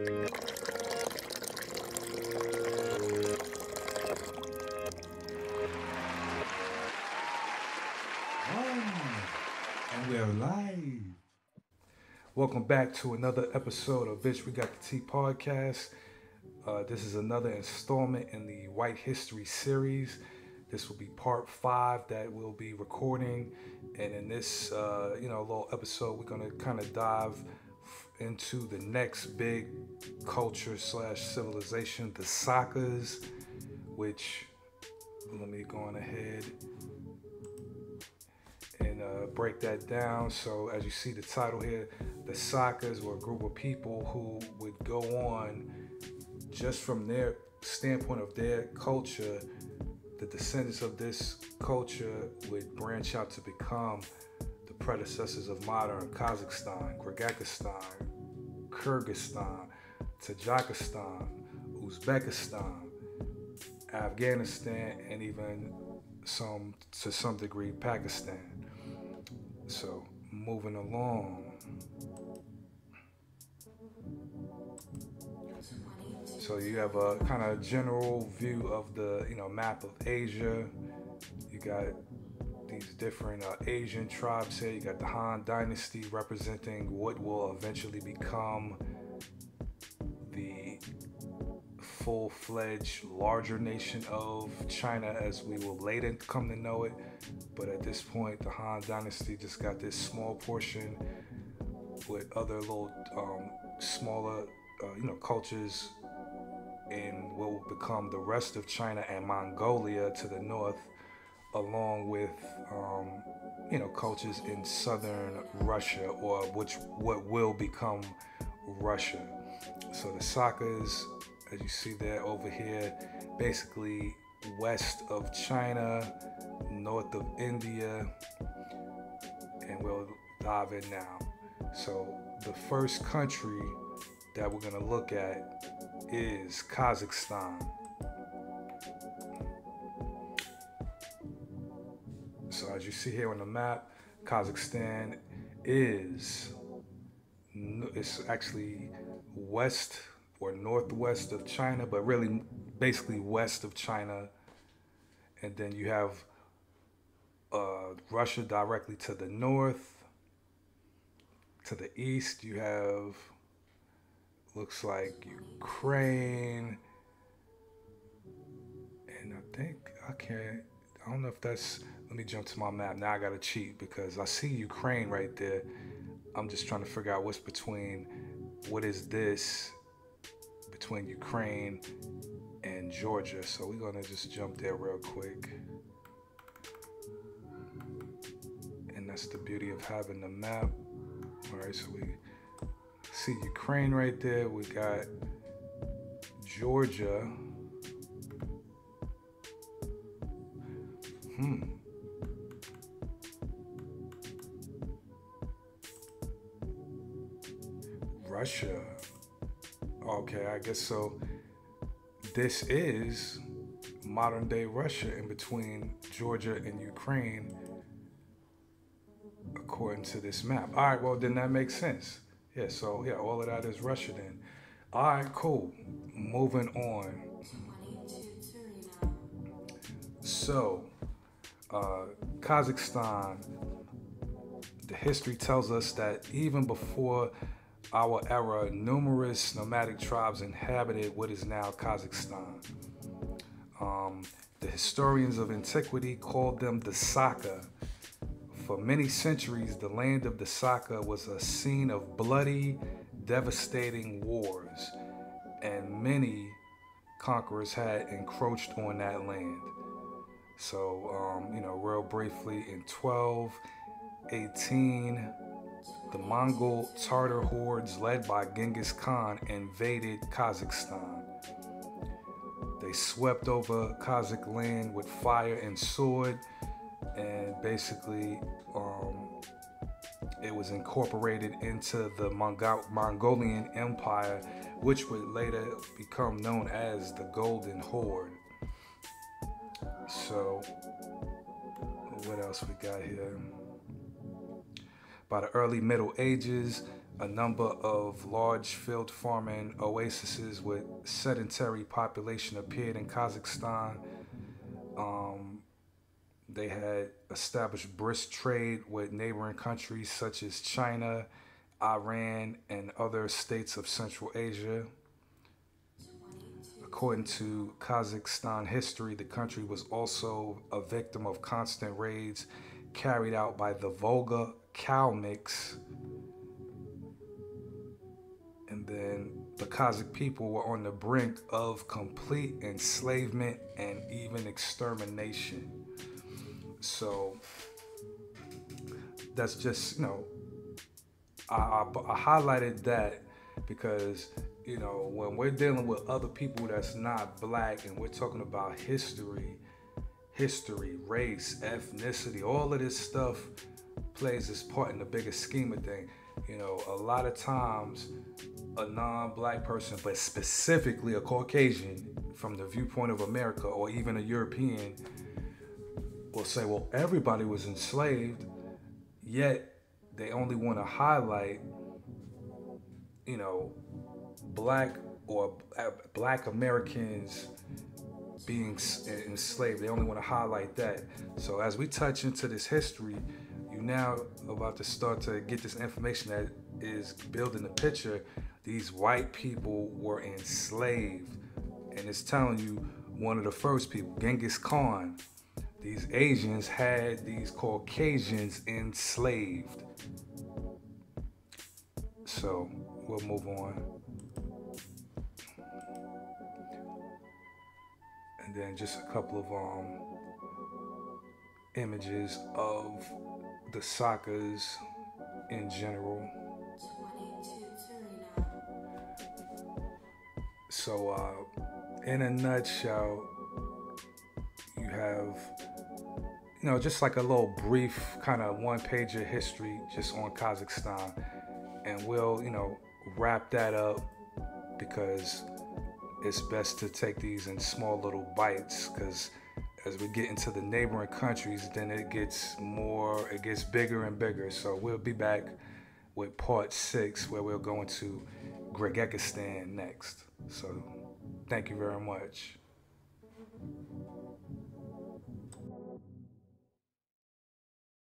And we are live. Welcome back to another episode of Bitch We Got the Tea podcast. This is another installment in the White History series. This will be part 5 that we'll be recording. And in this, little episode, we're going to kind of dive into the next big culture / civilization, the Sakas, which, let me go on ahead and break that down. So as you see the title here, the Sakas were a group of people who would go on, just from their standpoint of their culture, the descendants of this culture would branch out to become the predecessors of modern Kazakhstan, Kyrgyzstan, Tajikistan, Uzbekistan, Afghanistan, and even to some degree Pakistan. So moving along. So you have a kind of general view of the map of Asia. You got these different Asian tribes here. You got the Han Dynasty representing what will eventually become the full-fledged larger nation of China as we will later come to know it. But at this point, the Han Dynasty just got this small portion with other little smaller cultures in what will become the rest of China and Mongolia to the north, along with cultures in southern Russia, or what will become Russia. So the Sakas, as you see there over here, basically west of China, north of India, and we'll dive in now. So the first country that we're going to look at is Kazakhstan. So as you see here on the map, Kazakhstan it's actually west or northwest of China, but really basically west of China. And then you have Russia directly to the north. To the east, you have, looks like, Ukraine. And I don't know if that's, let me jump to my map. Now I gotta cheat because I see Ukraine right there. I'm just trying to figure out what is this between Ukraine and Georgia. So we're gonna just jump there real quick. And that's the beauty of having the map. All right, so we see Ukraine right there. We got Georgia. Russia. Okay, I guess so. This is modern day Russia in between Georgia and Ukraine, according to this map. All right, well, then that makes sense. Yeah, so yeah, all of that is Russia then. All right, cool. Moving on. So, Kazakhstan, the history tells us that even before our era, numerous nomadic tribes inhabited what is now Kazakhstan. The historians of antiquity called them the Saka. For many centuries, the land of the Saka was a scene of bloody, devastating wars, and many conquerors had encroached on that land. So, real briefly, in 1218, the Mongol Tartar hordes led by Genghis Khan invaded Kazakhstan. They swept over Kazakh land with fire and sword, and basically it was incorporated into the Mongolian Empire, which would later become known as the Golden Horde. So, what else we got here? By the early Middle Ages, A number of large field farming oases with sedentary population appeared in Kazakhstan. Um, they had established brisk trade with neighboring countries such as China, Iran, and other states of Central Asia. According to Kazakhstan history, the country was also a victim of constant raids carried out by the Volga Kalmyks, and then the Kazakh people were on the brink of complete enslavement and even extermination. So that's just, I highlighted that because, when we're dealing with other people that's not black and we're talking about history, race, ethnicity, all of this stuff plays its part in the bigger scheme of things. A lot of times a non-black person, but specifically a Caucasian from the viewpoint of America or even a European, will say, well, everybody was enslaved, yet they only want to highlight, you know, black or black Americans being enslaved. They only want to highlight that. So as we touch into this history, you now about to start to get this information that is building the picture. These white people were enslaved, and it's telling you one of the first people, Genghis Khan. These Asians had these Caucasians enslaved. So we'll move on. And then just a couple of images of the sagas in general. So in a nutshell, you have, just like a little brief kind of one-pager history just on Kazakhstan. And we'll, wrap that up because it's best to take these in small little bites, because as we get into the neighboring countries, then it gets bigger and bigger. So we'll be back with part 6, where we'll go into Kazakhstan next. So thank you very much.